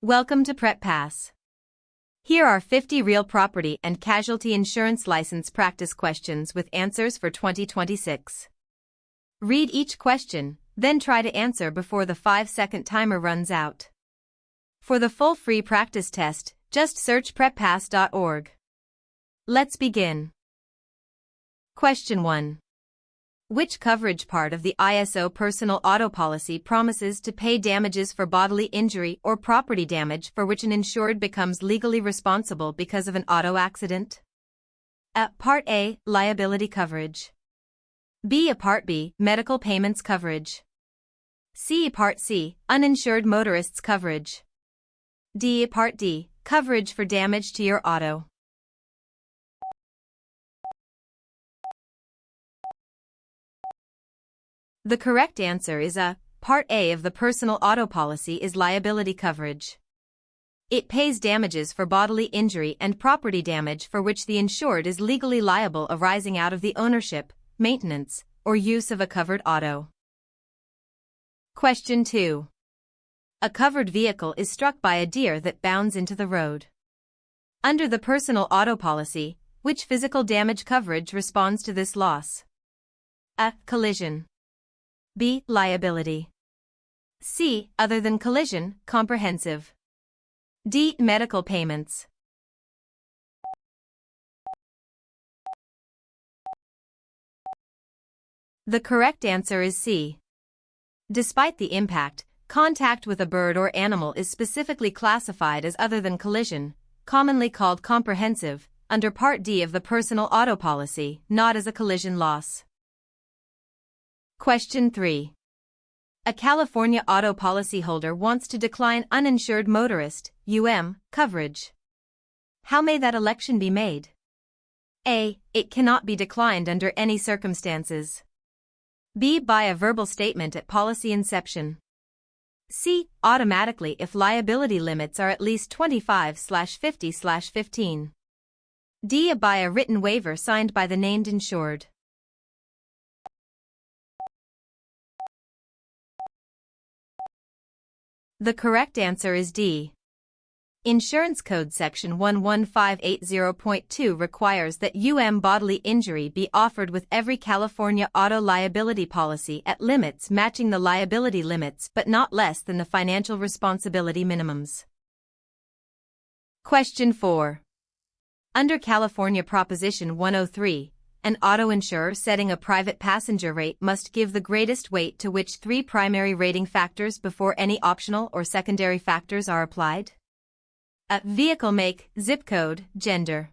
Welcome to PrepPass. Here are 50 real property and casualty insurance license practice questions with answers for 2026. Read each question, then try to answer before the 5-second timer runs out. For the full free practice test, just search preppass.org. Let's begin. Question 1. Which coverage part of the ISO personal auto policy promises to pay damages for bodily injury or property damage for which an insured becomes legally responsible because of an auto accident? Part A, liability coverage. B. Part B, medical payments coverage. C. Part C, uninsured motorists coverage. D. Part D, coverage for damage to your auto. The correct answer is Part A of the personal auto policy is liability coverage. It pays damages for bodily injury and property damage for which the insured is legally liable arising out of the ownership, maintenance, or use of a covered auto. Question 2. A covered vehicle is struck by a deer that bounds into the road. Under the personal auto policy, which physical damage coverage responds to this loss? A. Collision. B. Liability. C. Other than collision, comprehensive. D. Medical payments. The correct answer is C. Despite the impact, contact with a bird or animal is specifically classified as other than collision, commonly called comprehensive, under Part D of the personal auto policy, not as a collision loss. Question 3. A California auto policyholder wants to decline uninsured motorist coverage. How may that election be made? A. It cannot be declined under any circumstances. B. By a verbal statement at policy inception. C. Automatically if liability limits are at least 25/50/15. D. By a written waiver signed by the named insured. The correct answer is D. Insurance Code Section 11580.2 requires that bodily injury be offered with every California auto liability policy at limits matching the liability limits but not less than the financial responsibility minimums. Question 4. Under California Proposition 103, an auto insurer setting a private passenger rate must give the greatest weight to which 3 primary rating factors before any optional or secondary factors are applied? A. Vehicle make, zip code, gender.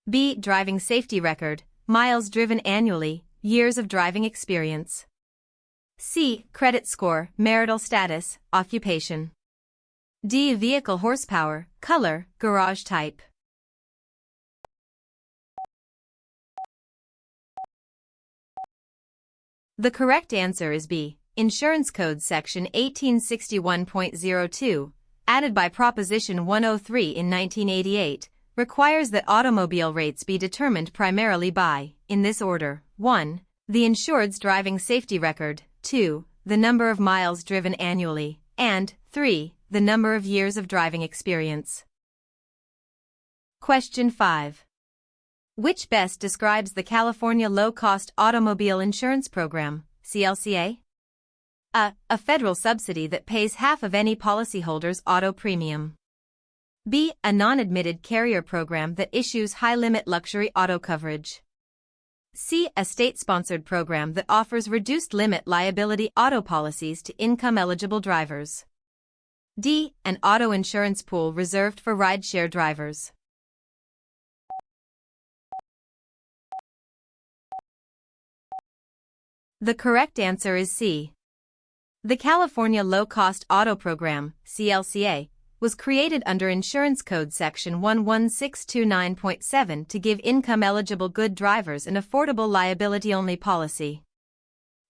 B. Driving safety record, miles driven annually, years of driving experience. C. Credit score, marital status, occupation. D. Vehicle horsepower, color, garage type. The correct answer is B. Insurance Code Section 1861.02, added by Proposition 103 in 1988, requires that automobile rates be determined primarily by, in this order, 1. The insured's driving safety record, 2. The number of miles driven annually, and 3. The number of years of driving experience. Question 5. Which best describes the California Low-Cost Automobile Insurance Program, CLCA? A. A federal subsidy that pays half of any policyholder's auto premium. B. A non-admitted carrier program that issues high-limit luxury auto coverage. C. A state-sponsored program that offers reduced-limit liability auto policies to income-eligible drivers. D. An auto insurance pool reserved for rideshare drivers. The correct answer is C. The California Low-Cost Auto Program, CLCA, was created under Insurance Code Section 11629.7 to give income-eligible good drivers an affordable liability-only policy.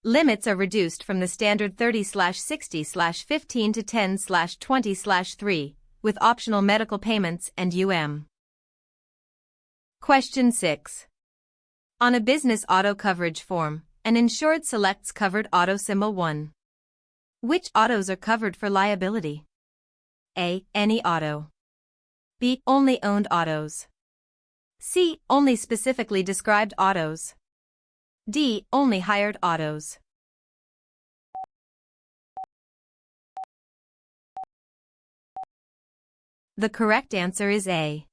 Limits are reduced from the standard 30/60/15 to 10/20/3, with optional medical payments and Question 6. On a business auto coverage form, an insured selects covered auto symbol 1. Which autos are covered for liability? A. Any auto. B. Only owned autos. C. Only specifically described autos. D. Only hired autos. The correct answer is A.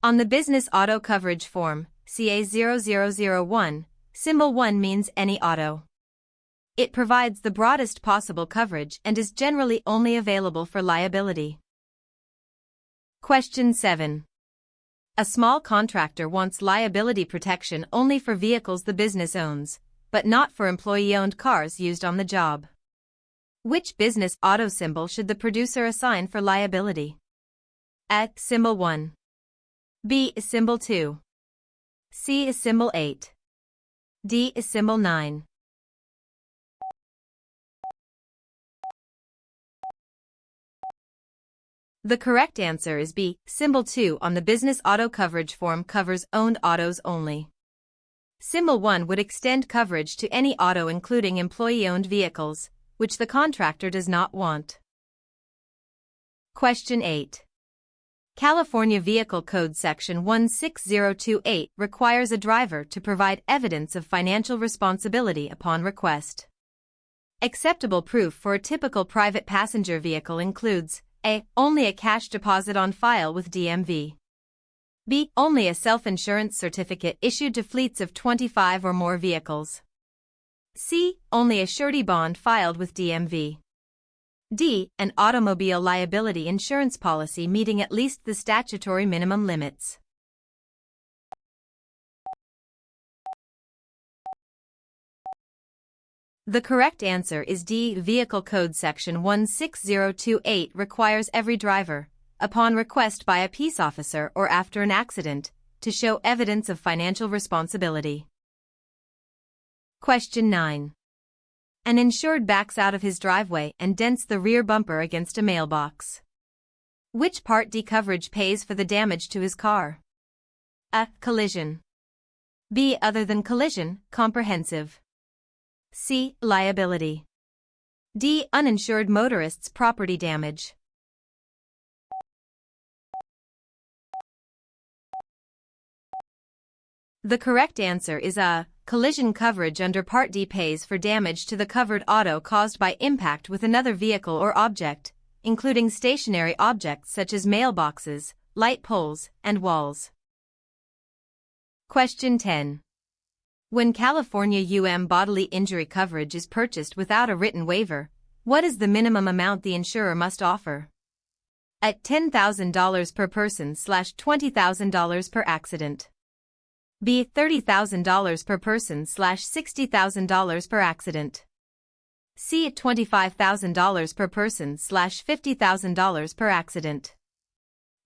On the Business Auto Coverage Form, CA0001, symbol 1 means any auto. It provides the broadest possible coverage and is generally only available for liability. Question 7. A small contractor wants liability protection only for vehicles the business owns, but not for employee-owned cars used on the job. Which business auto symbol should the producer assign for liability? A. Symbol 1. B. Symbol 2. C. Symbol 8. D. Symbol 9. The correct answer is B. Symbol 2 on the Business Auto Coverage Form covers owned autos only. Symbol 1 would extend coverage to any auto including employee-owned vehicles, which the contractor does not want. Question 8. California Vehicle Code Section 16028 requires a driver to provide evidence of financial responsibility upon request. Acceptable proof for a typical private passenger vehicle includes A. Only a cash deposit on file with DMV. B. Only a self-insurance certificate issued to fleets of 25 or more vehicles. C. Only a surety bond filed with DMV. D. An automobile liability insurance policy meeting at least the statutory minimum limits. The correct answer is D. Vehicle Code Section 16028 requires every driver, upon request by a peace officer or after an accident, to show evidence of financial responsibility. Question 9. An insured backs out of his driveway and dents the rear bumper against a mailbox. Which Part D coverage pays for the damage to his car? A. Collision. B. Other than collision, comprehensive. C. Liability. D. Uninsured motorist's property damage. The correct answer is A. Collision coverage under Part D pays for damage to the covered auto caused by impact with another vehicle or object, including stationary objects such as mailboxes, light poles, and walls. Question 10. When California bodily injury coverage is purchased without a written waiver, what is the minimum amount the insurer must offer? At $10,000 per person / $20,000 per accident. B. $30,000 per person / $60,000 per accident. C. $25,000 per person / $50,000 per accident.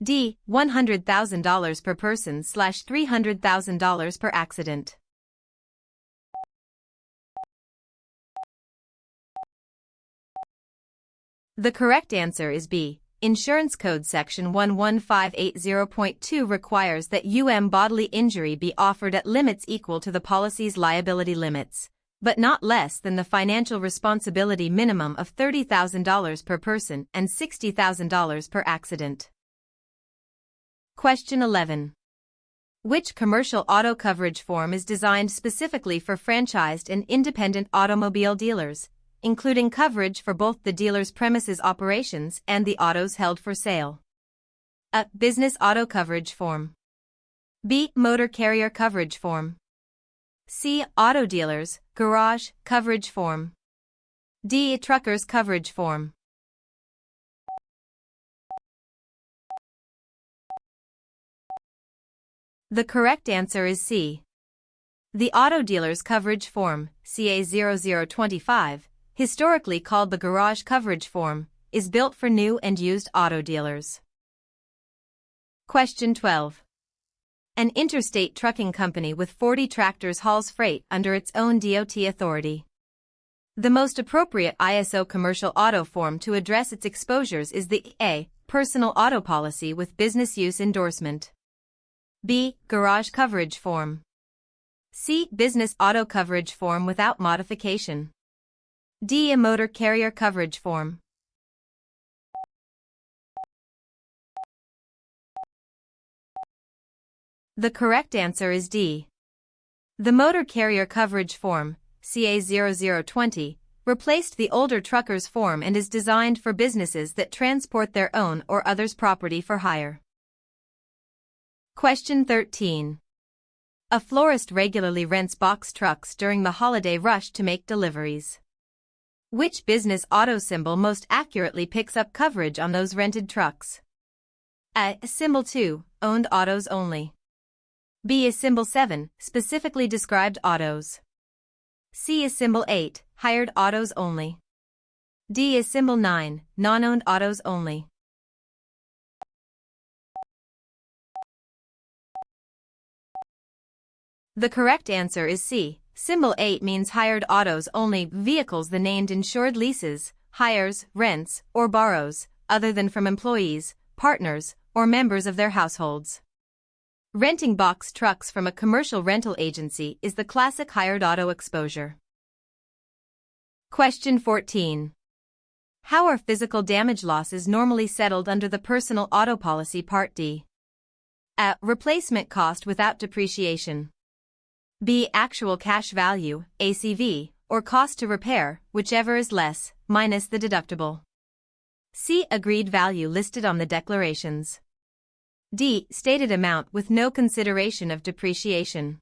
D. $100,000 per person / $300,000 per accident. The correct answer is B. Insurance Code Section 11580.2 requires that bodily injury be offered at limits equal to the policy's liability limits, but not less than the financial responsibility minimum of $30,000 per person and $60,000 per accident. Question 11. Which commercial auto coverage form is designed specifically for franchised and independent automobile dealers, including coverage for both the dealer's premises operations and the autos held for sale? A. Business Auto Coverage Form. B. Motor Carrier Coverage Form. C. Auto Dealers, Garage, Coverage Form. D. Truckers Coverage Form. The correct answer is C. The Auto Dealers Coverage Form, CA0025, historically called the Garage Coverage Form, is built for new and used auto dealers. Question 12. An interstate trucking company with 40 tractors hauls freight under its own DOT authority. The most appropriate ISO commercial auto form to address its exposures is the A. Personal Auto Policy with Business Use Endorsement. B. Garage Coverage Form. C. Business Auto Coverage Form without modification. D. A Motor Carrier Coverage Form. The correct answer is D. The Motor Carrier Coverage Form, CA0020, replaced the older Truckers Form and is designed for businesses that transport their own or others' property for hire. Question 13. A florist regularly rents box trucks during the holiday rush to make deliveries. Which business auto symbol most accurately picks up coverage on those rented trucks? A. Symbol 2, owned autos only. B. Is symbol 7, specifically described autos. C. Is symbol 8, hired autos only. D. Is symbol 9, non-owned autos only. The correct answer is C. Symbol 8 means hired autos only vehicles the named insured leases, hires, rents, or borrows, other than from employees, partners, or members of their households. Renting box trucks from a commercial rental agency is the classic hired auto exposure. Question 14. How are physical damage losses normally settled under the Personal Auto Policy Part D? A. Replacement cost without depreciation. B. Actual cash value, ACV, or cost to repair, whichever is less, minus the deductible. C. Agreed value listed on the declarations. D. Stated amount with no consideration of depreciation.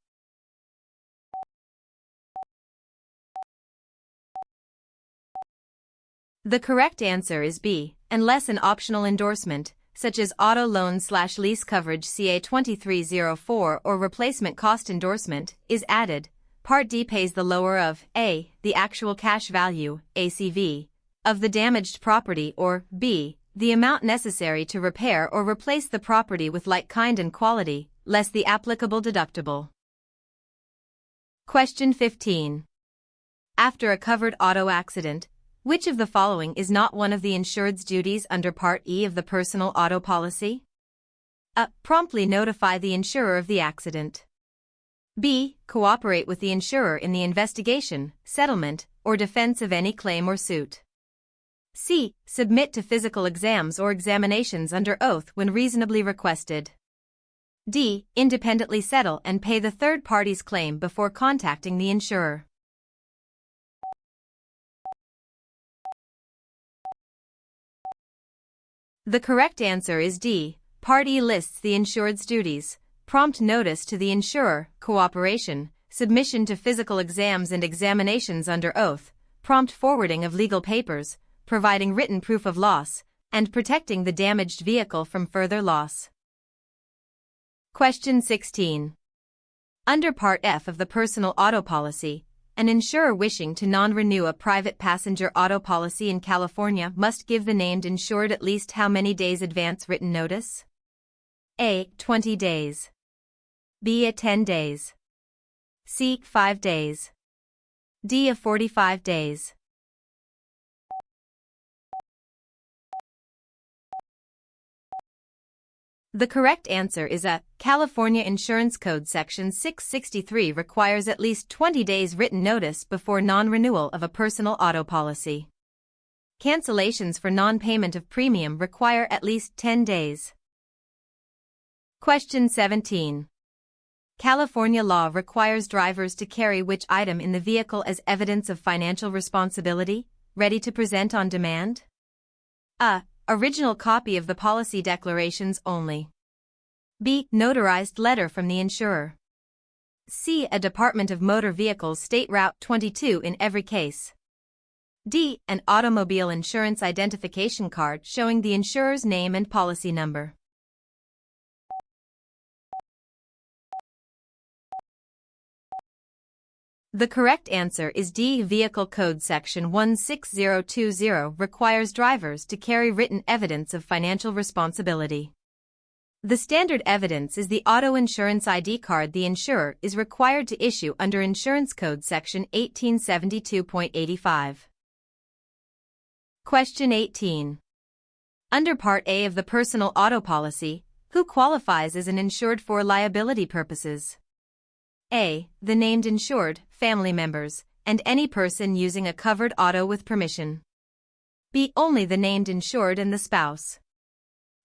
The correct answer is B. Unless an optional endorsement, such as auto loan/lease coverage CA2304 or replacement cost endorsement, is added, Part D pays the lower of A. The actual cash value, ACV, of the damaged property or B. The amount necessary to repair or replace the property with like kind and quality, less the applicable deductible. Question 15. After a covered auto accident, which of the following is not one of the insured's duties under Part E of the Personal Auto Policy? A. Promptly notify the insurer of the accident. B. Cooperate with the insurer in the investigation, settlement, or defense of any claim or suit. C. Submit to physical exams or examinations under oath when reasonably requested. D. Independently settle and pay the third party's claim before contacting the insurer. The correct answer is D. Part E lists the insured's duties: prompt notice to the insurer, cooperation, submission to physical exams and examinations under oath, prompt forwarding of legal papers, providing written proof of loss, and protecting the damaged vehicle from further loss. Question 16. Under Part F of the Personal Auto Policy, an insurer wishing to non-renew a private passenger auto policy in California must give the named insured at least how many days advance written notice? A. 20 days. B. 10 days. C. 5 days. D. 45 days. The correct answer is A. California Insurance Code Section 663 requires at least 20 days written notice before non-renewal of a personal auto policy. Cancellations for non-payment of premium require at least 10 days. Question 17. California law requires drivers to carry which item in the vehicle as evidence of financial responsibility, ready to present on demand? A. Original copy of the policy declarations only. B. Notarized letter from the insurer. C. A Department of Motor Vehicles State Route 22 in every case. D. An automobile insurance identification card showing the insurer's name and policy number. The correct answer is D. Vehicle Code Section 16020 requires drivers to carry written evidence of financial responsibility. The standard evidence is the auto insurance ID card the insurer is required to issue under Insurance Code Section 1872.85. Question 18. Under Part A of the Personal Auto Policy, who qualifies as an insured for liability purposes? A. The named insured, family members, and any person using a covered auto with permission. B. Only the named insured and the spouse.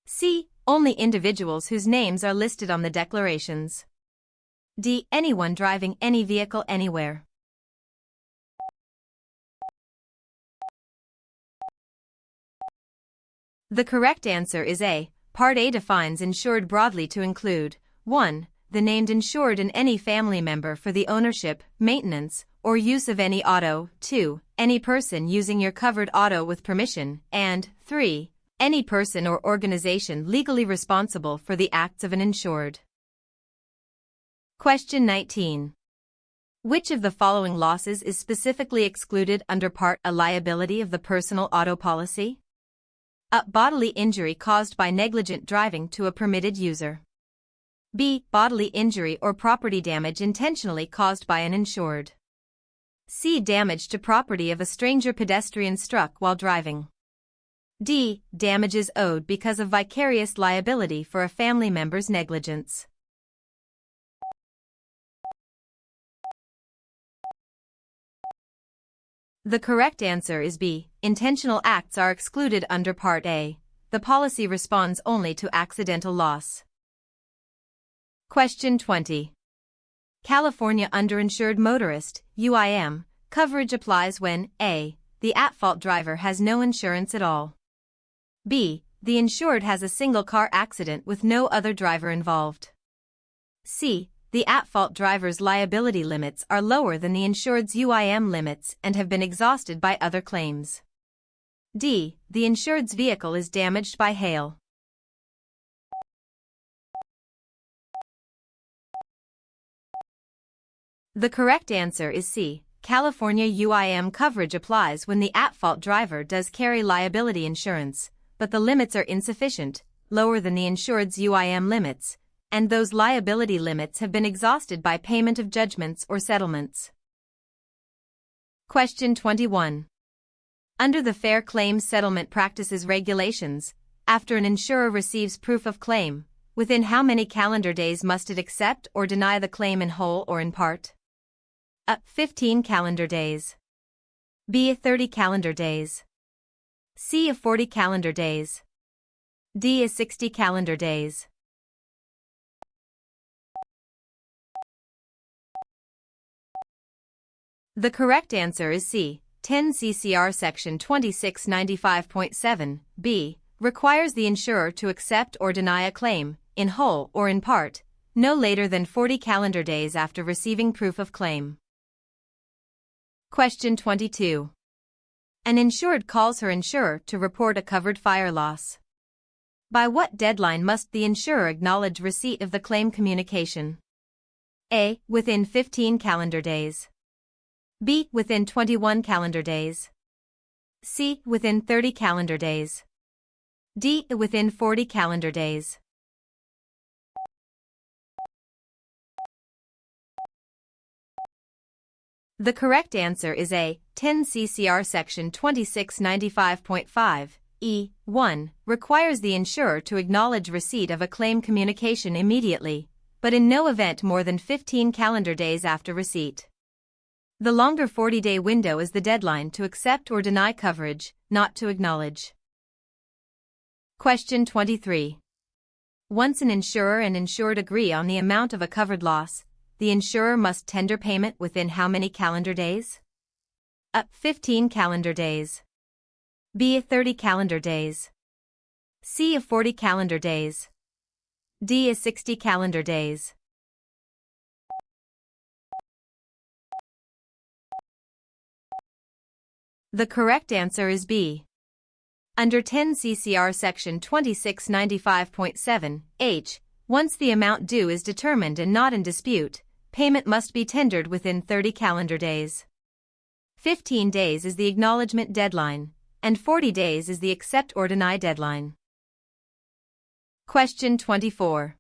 C. Only individuals whose names are listed on the declarations. D. Anyone driving any vehicle anywhere. The correct answer is A. Part A defines insured broadly to include 1. The named insured and any family member for the ownership, maintenance, or use of any auto, 2. Any person using your covered auto with permission, and 3. Any person or organization legally responsible for the acts of an insured. Question 19. Which of the following losses is specifically excluded under Part A liability of the personal auto policy? A. Bodily injury caused by negligent driving to a permitted user. B. Bodily injury or property damage intentionally caused by an insured. C. Damage to property of a stranger pedestrian struck while driving. D. Damages owed because of vicarious liability for a family member's negligence. The correct answer is B. Intentional acts are excluded under Part A. The policy responds only to accidental loss. Question 20. California underinsured motorist, UIM, coverage applies when A. The at-fault driver has no insurance at all. B. The insured has a single car accident with no other driver involved. C. The at-fault driver's liability limits are lower than the insured's UIM limits and have been exhausted by other claims. D. The insured's vehicle is damaged by hail. The correct answer is C. California UIM coverage applies when the at-fault driver does carry liability insurance, but the limits are insufficient, lower than the insured's UIM limits, and those liability limits have been exhausted by payment of judgments or settlements. Question 21. Under the Fair Claims Settlement Practices Regulations, after an insurer receives proof of claim, within how many calendar days must it accept or deny the claim in whole or in part? A. 15 calendar days. B. 30 calendar days. C. 40 calendar days. D. 60 calendar days. The correct answer is C. 10 CCR Section 2695.7 (b) requires the insurer to accept or deny a claim, in whole or in part, no later than 40 calendar days after receiving proof of claim. Question 22. An insured calls her insurer to report a covered fire loss. By what deadline must the insurer acknowledge receipt of the claim communication? A. Within 15 calendar days. B. Within 21 calendar days. C. Within 30 calendar days. D. Within 40 calendar days. The correct answer is A. 10 CCR Section 2695.5 (e)(1) requires the insurer to acknowledge receipt of a claim communication immediately, but in no event more than 15 calendar days after receipt. The longer 40-day window is the deadline to accept or deny coverage, not to acknowledge. Question 23. Once an insurer and insured agree on the amount of a covered loss, the insurer must tender payment within how many calendar days? A. 15 calendar days. B. 30 calendar days. C. 40 calendar days. D. 60 calendar days. The correct answer is B. Under 10 CCR Section 2695.7 (h), once the amount due is determined and not in dispute, payment must be tendered within 30 calendar days. 15 days is the acknowledgement deadline, and 40 days is the accept or deny deadline. Question 24.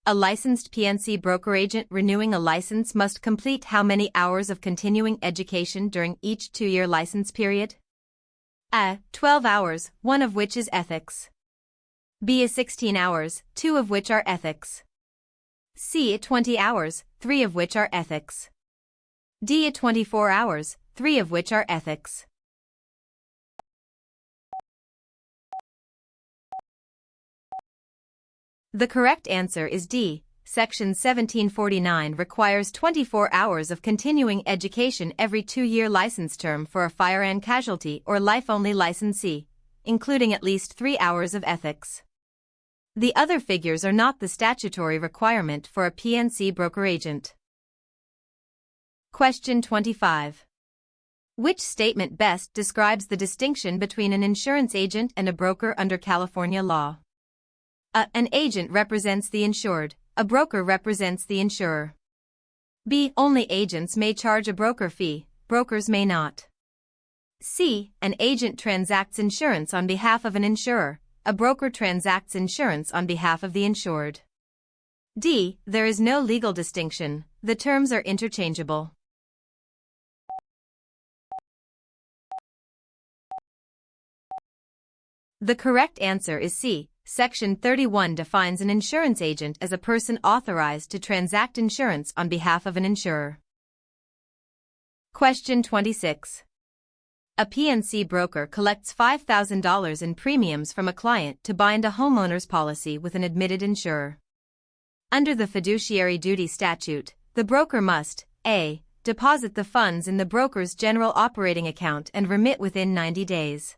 A licensed PNC broker agent renewing a license must complete how many hours of continuing education during each 2-year license period? A. 12 hours, 1 of which is ethics. B. 16 hours, 2 of which are ethics. C. 20 hours, 3 of which are ethics. D. 24 hours, 3 of which are ethics. The correct answer is D. Section 1749 requires 24 hours of continuing education every 2-year license term for a fire and casualty or life-only licensee, including at least 3 hours of ethics. The other figures are not the statutory requirement for a PNC broker agent. Question 25. Which statement best describes the distinction between an insurance agent and a broker under California law? A. An agent represents the insured. A broker represents the insurer. B. Only agents may charge a broker fee, brokers may not. C. An agent transacts insurance on behalf of an insurer. A broker transacts insurance on behalf of the insured. D. There is no legal distinction. The terms are interchangeable. The correct answer is C. Section 31 defines an insurance agent as a person authorized to transact insurance on behalf of an insurer. Question 26. A PNC broker collects $5,000 in premiums from a client to bind a homeowner's policy with an admitted insurer. Under the fiduciary duty statute, the broker must A. Deposit the funds in the broker's general operating account and remit within 90 days.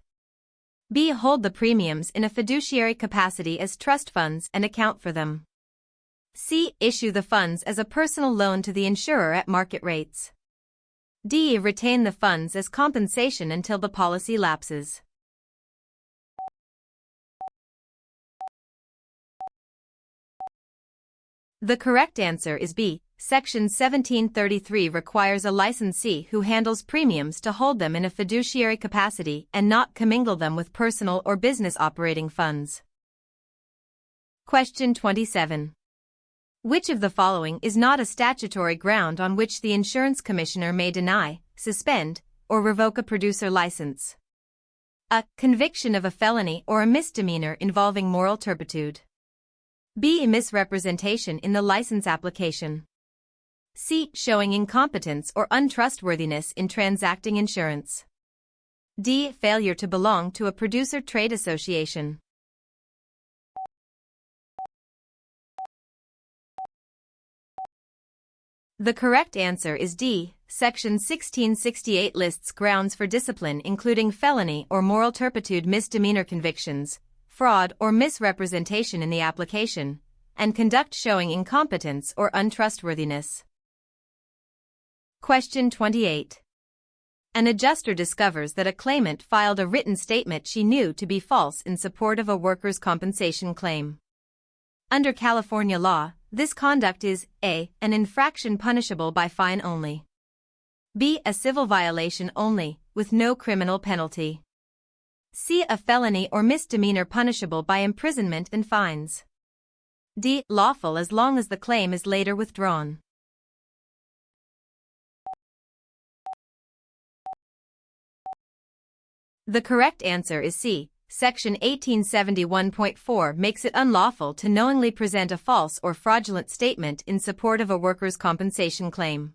B. Hold the premiums in a fiduciary capacity as trust funds and account for them. C. Issue the funds as a personal loan to the insurer at market rates. D. Retain the funds as compensation until the policy lapses. The correct answer is B. Section 1733 requires a licensee who handles premiums to hold them in a fiduciary capacity and not commingle them with personal or business operating funds. Question 27. Which of the following is not a statutory ground on which the insurance commissioner may deny, suspend, or revoke a producer license? A. Conviction of a felony or a misdemeanor involving moral turpitude. B. Misrepresentation in the license application. C. Showing incompetence or untrustworthiness in transacting insurance. D. Failure to belong to a producer trade association. The correct answer is D. Section 1668 lists grounds for discipline including felony or moral turpitude misdemeanor convictions, fraud or misrepresentation in the application, and conduct showing incompetence or untrustworthiness. Question 28. An adjuster discovers that a claimant filed a written statement she knew to be false in support of a workers' compensation claim. Under California law, this conduct is A. An infraction punishable by fine only. B. A civil violation only, with no criminal penalty. C. A felony or misdemeanor punishable by imprisonment and fines. D. Lawful as long as the claim is later withdrawn. The correct answer is C. Section 1871.4 makes it unlawful to knowingly present a false or fraudulent statement in support of a workers' compensation claim.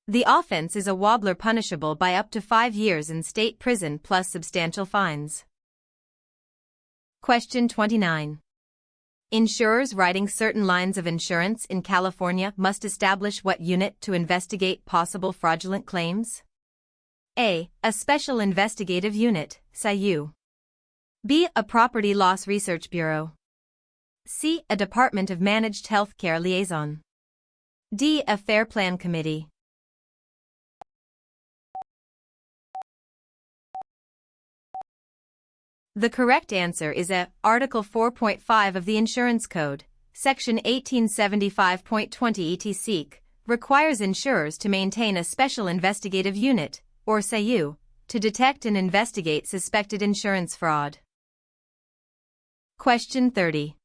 The offense is a wobbler punishable by up to 5 years in state prison plus substantial fines. Question 29. Insurers writing certain lines of insurance in California must establish what unit to investigate possible fraudulent claims? A. A Special Investigative Unit, SIU. B. A Property Loss Research Bureau. C. A Department of Managed Health Care Liaison. D. A Fair Plan Committee. The correct answer is A. Article 4.5 of the Insurance Code, Section 1875.20 ET requires insurers to maintain a Special Investigative Unit, or SIU, to detect and investigate suspected insurance fraud. Question 30.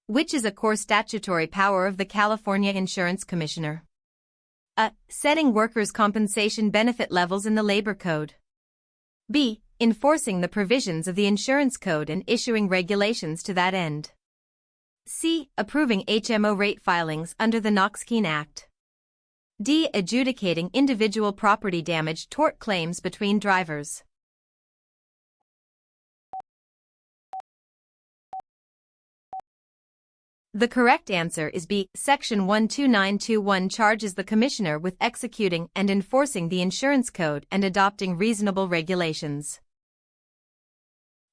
Which is a core statutory power of the California Insurance Commissioner? A. Setting workers' compensation benefit levels in the Labor Code. B. Enforcing the provisions of the Insurance Code and issuing regulations to that end. C. Approving HMO rate filings under the Knox-Keene Act. D. Adjudicating individual property damage tort claims between drivers. The correct answer is B. Section 12921 charges the Commissioner with executing and enforcing the insurance code and adopting reasonable regulations.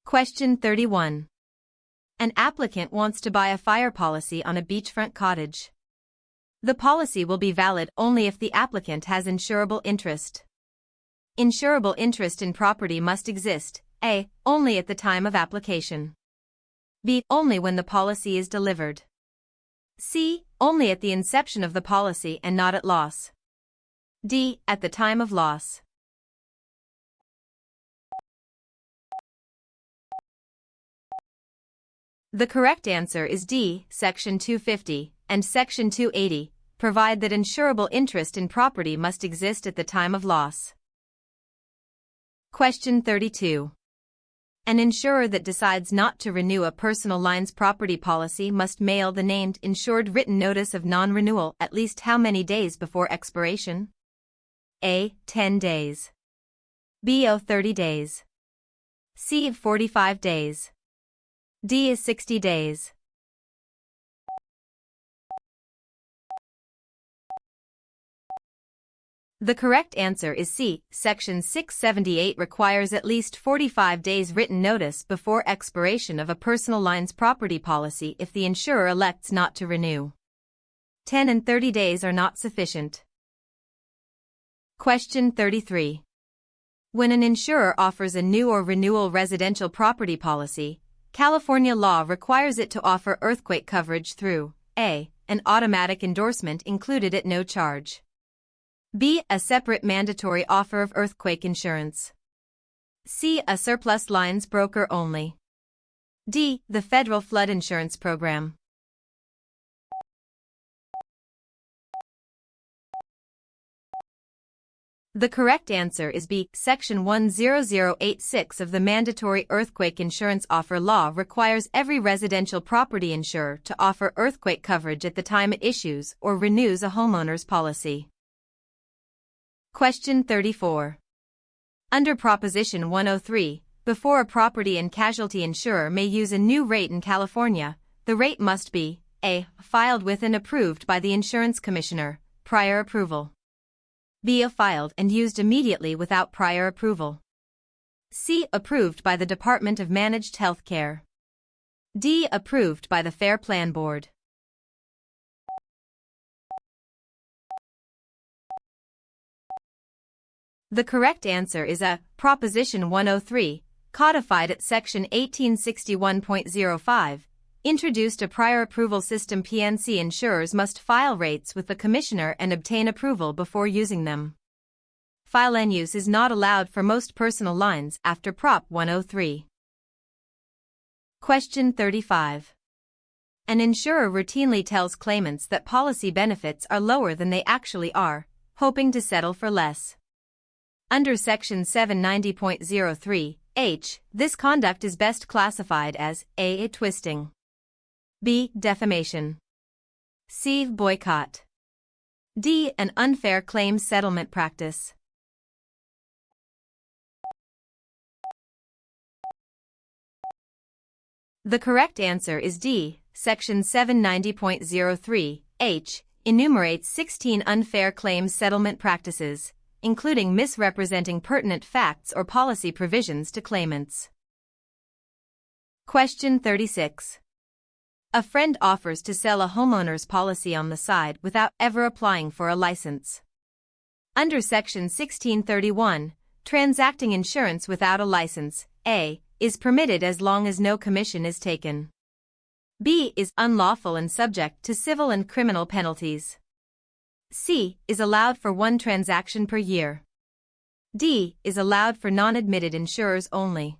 Question 31. An applicant wants to buy a fire policy on a beachfront cottage. The policy will be valid only if the applicant has insurable interest. Insurable interest in property must exist, A. Only at the time of application. B. Only when the policy is delivered. C. Only at the inception of the policy and not at loss. D. At the time of loss. The correct answer is D. Section 250 and Section 280 provide that insurable interest in property must exist at the time of loss. Question 32. An insurer that decides not to renew a personal lines property policy must mail the named insured written notice of non-renewal at least how many days before expiration? A. 10 days. B. 30 days. C. 45 days. D is 60 days. The correct answer is C. Section 678 requires at least 45 days written notice before expiration of a personal lines property policy if the insurer elects not to renew. 10 and 30 days are not sufficient. Question 33. When an insurer offers a new or renewal residential property policy, California law requires it to offer earthquake coverage through A. An automatic endorsement included at no charge. B. A separate mandatory offer of earthquake insurance. C. A surplus lines broker only. D. The federal flood insurance program. The correct answer is B. Section 10086 of the Mandatory Earthquake Insurance Offer Law requires every residential property insurer to offer earthquake coverage at the time it issues or renews a homeowner's policy. Question 34. Under Proposition 103, before a property and casualty insurer may use a new rate in California, the rate must be A. Filed with and approved by the Insurance Commissioner, prior approval. B. Filed and used immediately without prior approval. C. Approved by the Department of Managed Health Care. D. Approved by the Fair Plan Board. The correct answer is A. Proposition 103, codified at Section 1861.05, introduced a prior approval system. PNC insurers must file rates with the Commissioner and obtain approval before using them. File-in use is not allowed for most personal lines after Prop 103. Question 35. An insurer routinely tells claimants that policy benefits are lower than they actually are, hoping to settle for less. Under Section 790.03(h), this conduct is best classified as A. Twisting. B. Defamation. C. Boycott. D. An unfair claims settlement practice. The correct answer is D. Section 790.03(h) enumerates 16 unfair claims settlement practices, including misrepresenting pertinent facts or policy provisions to claimants. Question 36. A friend offers to sell a homeowner's policy on the side without ever applying for a license. Under Section 1631, transacting insurance without a license, A, is permitted as long as no commission is taken. B is unlawful and subject to civil and criminal penalties. C is allowed for one transaction per year. D is allowed for non-admitted insurers only.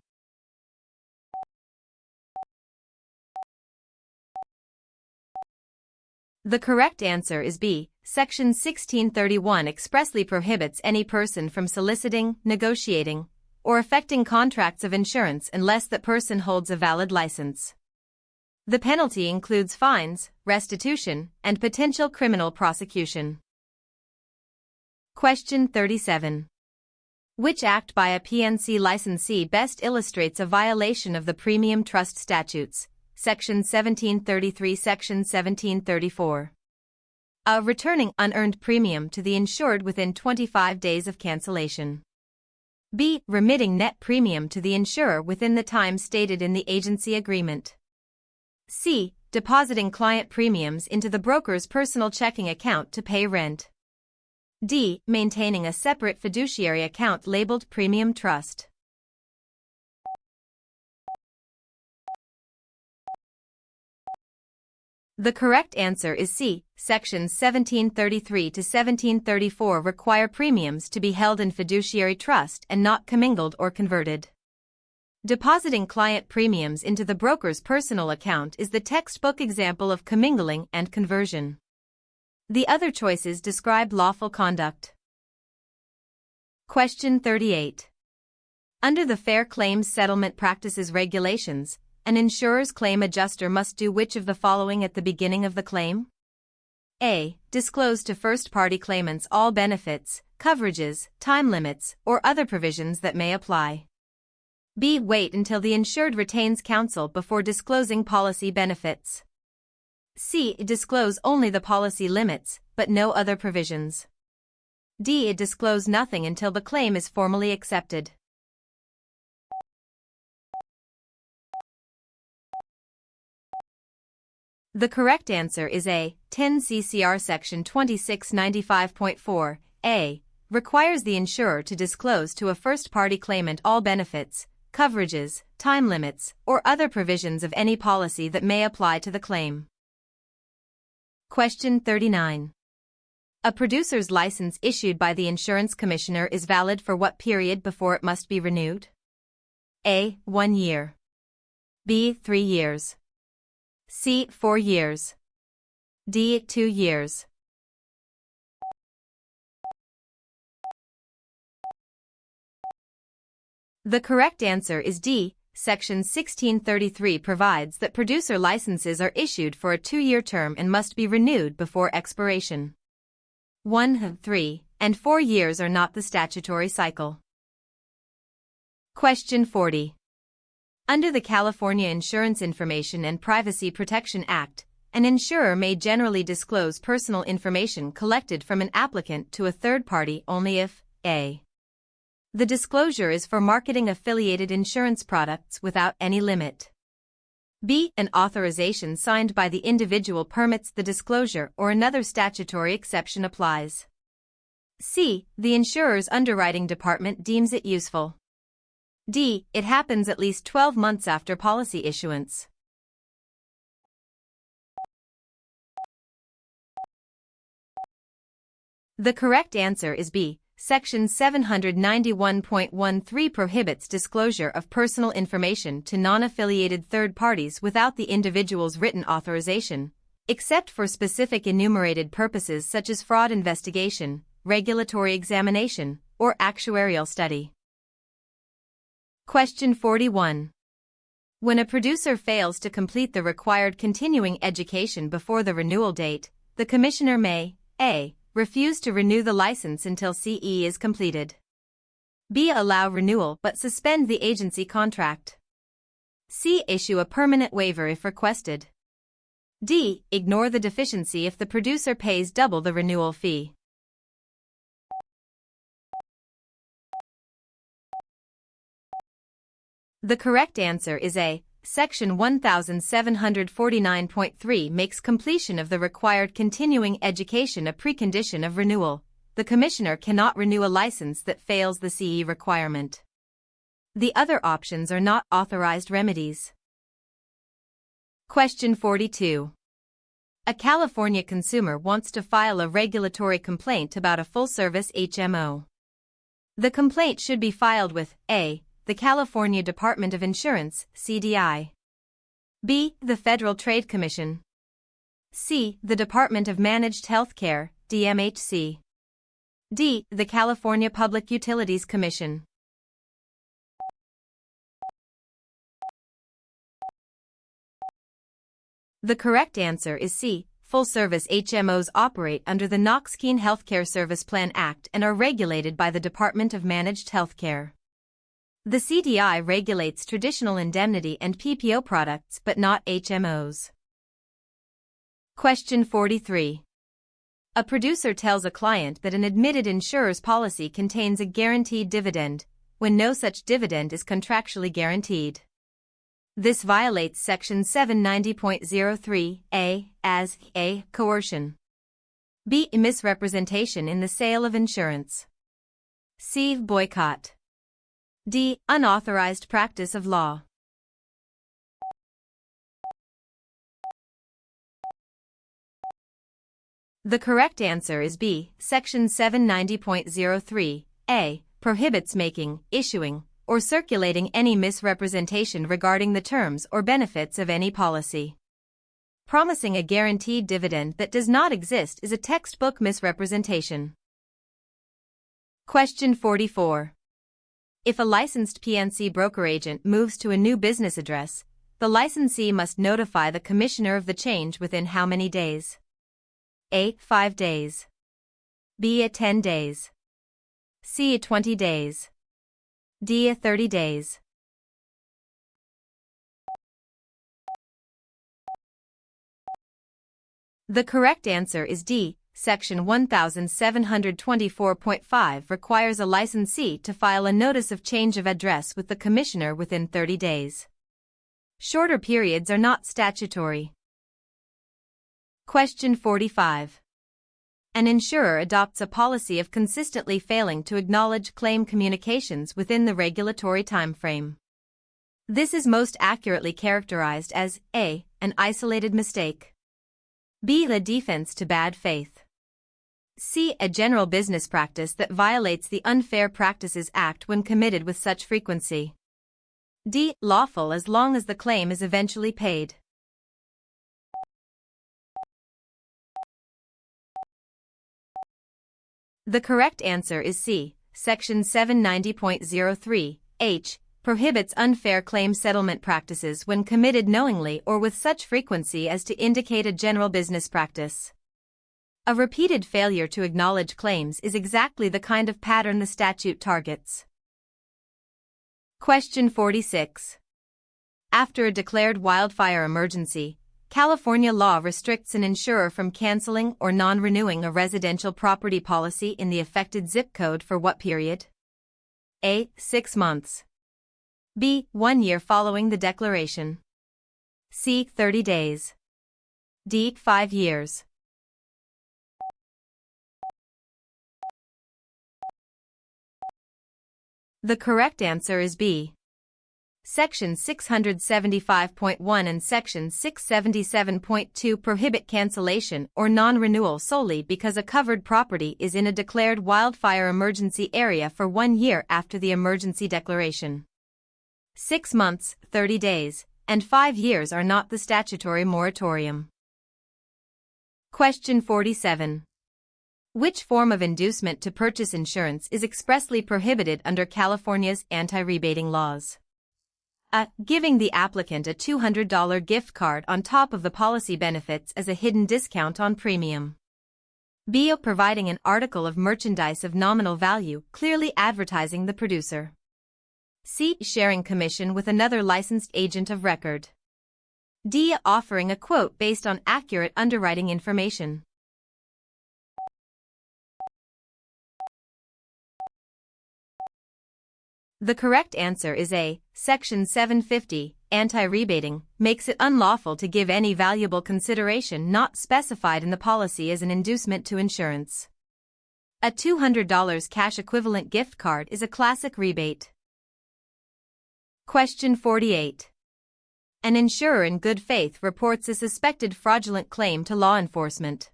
The correct answer is B. Section 1631 expressly prohibits any person from soliciting, negotiating, or effecting contracts of insurance unless that person holds a valid license. The penalty includes fines, restitution, and potential criminal prosecution. Question 37. Which act by a PNC licensee best illustrates a violation of the premium trust statutes, Section 1733, Section 1734. A. Returning unearned premium to the insured within 25 days of cancellation. B. Remitting net premium to the insurer within the time stated in the agency agreement. C. Depositing client premiums into the broker's personal checking account to pay rent. D. Maintaining a separate fiduciary account labeled Premium Trust. The correct answer is C. Sections 1733 to 1734 require premiums to be held in fiduciary trust and not commingled or converted. Depositing client premiums into the broker's personal account is the textbook example of commingling and conversion. The other choices describe lawful conduct. Question 38. Under the Fair Claims Settlement Practices Regulations, an insurer's claim adjuster must do which of the following at the beginning of the claim? A. Disclose to first-party claimants all benefits, coverages, time limits, or other provisions that may apply. B. Wait until the insured retains counsel before disclosing policy benefits. C. Disclose only the policy limits, but no other provisions. D. Disclose nothing until the claim is formally accepted. The correct answer is A. 10 CCR Section 2695.4 A. Requires the insurer to disclose to a first-party claimant all benefits, coverages, time limits, or other provisions of any policy that may apply to the claim. Question 39. A producer's license issued by the insurance commissioner is valid for what period before it must be renewed? A. 1 year. B. 3 years. C. 4 years. D. 2 years. The correct answer is D. Section 1633 provides that producer licenses are issued for a 2-year term and must be renewed before expiration. 1, 3, and 4 years are not the statutory cycle. Question 40. Under the California Insurance Information and Privacy Protection Act, an insurer may generally disclose personal information collected from an applicant to a third party only if A. The disclosure is for marketing affiliated insurance products without any limit. B. An authorization signed by the individual permits the disclosure or another statutory exception applies. C. The insurer's underwriting department deems it useful. D. It happens at least 12 months after policy issuance. The correct answer is B. Section 791.13 prohibits disclosure of personal information to non-affiliated third parties without the individual's written authorization, except for specific enumerated purposes such as fraud investigation, regulatory examination, or actuarial study. Question 41. When a producer fails to complete the required continuing education before the renewal date, the commissioner may A. Refuse to renew the license until CE is completed. B. Allow renewal but suspend the agency contract. C. Issue a permanent waiver if requested. D. Ignore the deficiency if the producer pays double the renewal fee. The correct answer is A. Section 1749.3 makes completion of the required continuing education a precondition of renewal. The commissioner cannot renew a license that fails the CE requirement. The other options are not authorized remedies. Question 42. A California consumer wants to file a regulatory complaint about a full-service HMO. The complaint should be filed with A. The California Department of Insurance, CDI. B. The Federal Trade Commission. C. The Department of Managed Healthcare, DMHC. D. The California Public Utilities Commission. The correct answer is C. Full-service HMOs operate under the Knox-Keene Healthcare Service Plan Act and are regulated by the Department of Managed Healthcare. The CDI regulates traditional indemnity and PPO products but not HMOs. Question 43. A producer tells a client that an admitted insurer's policy contains a guaranteed dividend, when no such dividend is contractually guaranteed. This violates Section 790.03a as a. Coercion. B. Misrepresentation in the sale of insurance. C. Boycott. D. Unauthorized practice of law. The correct answer is B. Section 790.03a prohibits making, issuing, or circulating any misrepresentation regarding the terms or benefits of any policy. Promising a guaranteed dividend that does not exist is a textbook misrepresentation. Question 44. If a licensed PNC broker agent moves to a new business address, the licensee must notify the commissioner of the change within how many days? A. 5 days. B. 10 days. C. 20 days. D. 30 days. The correct answer is D. Section 1724.5 requires a licensee to file a notice of change of address with the commissioner within 30 days. Shorter periods are not statutory. Question 45. An insurer adopts a policy of consistently failing to acknowledge claim communications within the regulatory timeframe. This is most accurately characterized as A. An isolated mistake. B. A defense to bad faith. C. A general business practice that violates the Unfair Practices Act when committed with such frequency. D. Lawful as long as the claim is eventually paid. The correct answer is C. Section 790.03h prohibits unfair claim settlement practices when committed knowingly or with such frequency as to indicate a general business practice. A repeated failure to acknowledge claims is exactly the kind of pattern the statute targets. Question 46. After a declared wildfire emergency, California law restricts an insurer from canceling or non-renewing a residential property policy in the affected zip code for what period? A. 6 months. B. 1 year following the declaration. C. 30 days. D. 5 years. The correct answer is B. Section 675.1 and Section 677.2 prohibit cancellation or non-renewal solely because a covered property is in a declared wildfire emergency area for 1 year after the emergency declaration. 6 months, 30 days, and 5 years are not the statutory moratorium. Question 47. Which form of inducement to purchase insurance is expressly prohibited under California's anti-rebating laws? A. Giving the applicant a $200 gift card on top of the policy benefits as a hidden discount on premium. B. Providing an article of merchandise of nominal value, clearly advertising the producer. C. Sharing commission with another licensed agent of record. D. Offering a quote based on accurate underwriting information. The correct answer is A. Section 750, anti-rebating, makes it unlawful to give any valuable consideration not specified in the policy as an inducement to insurance. A $200 cash equivalent gift card is a classic rebate. Question 48. An insurer in good faith reports a suspected fraudulent claim to law enforcement.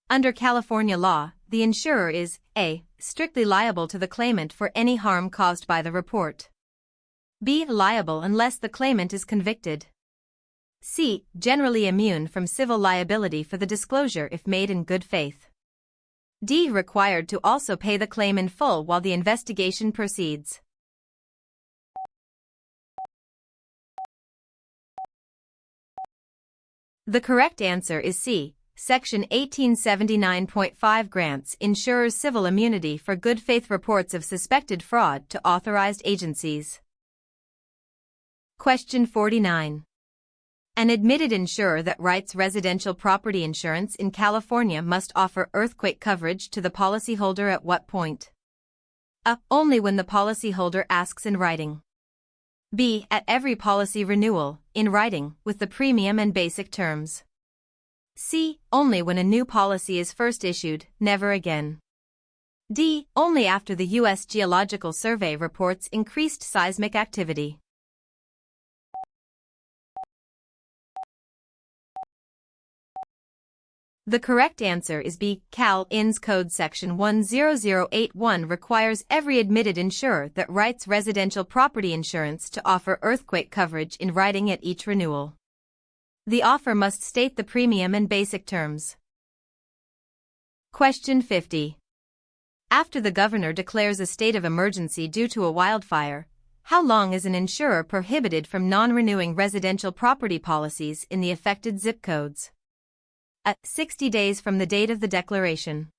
Under California law, the insurer is A. Strictly liable to the claimant for any harm caused by the report. B. Liable unless the claimant is convicted. C. Generally immune from civil liability for the disclosure if made in good faith. D. Required to also pay the claim in full while the investigation proceeds. The correct answer is C. Section 1879.5 grants insurers civil immunity for good faith reports of suspected fraud to authorized agencies. Question 49. An admitted insurer that writes residential property insurance in California must offer earthquake coverage to the policyholder at what point? A. Only when the policyholder asks in writing. B. At every policy renewal, in writing, with the premium and basic terms. C. Only when a new policy is first issued, never again. D. Only after the U.S. Geological Survey reports increased seismic activity. The correct answer is B. Cal INS Code Section 10081 requires every admitted insurer that writes residential property insurance to offer earthquake coverage in writing at each renewal. The offer must state the premium and basic terms. Question 50. After the governor declares a state of emergency due to a wildfire, how long is an insurer prohibited from non-renewing residential property policies in the affected zip codes? A. 60 days from the date of the declaration.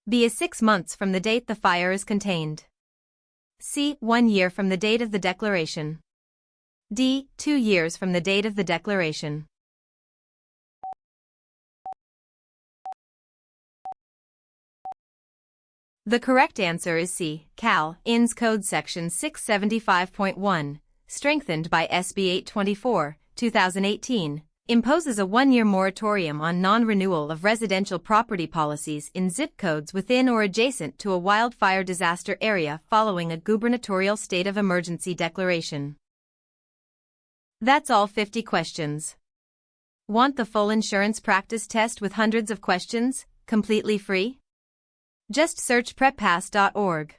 B. 6 months from the date the fire is contained. C. 1 year from the date of the declaration. D. 2 years from the date of the declaration. The correct answer is C. Cal INS Code Section 675.1, strengthened by SB 824, 2018. Imposes a 1-year moratorium on non-renewal of residential property policies in zip codes within or adjacent to a wildfire disaster area following a gubernatorial state of emergency declaration. That's all 50 questions. Want the full insurance practice test with hundreds of questions, completely free? Just search PrepPass.org.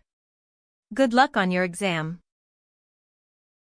Good luck on your exam.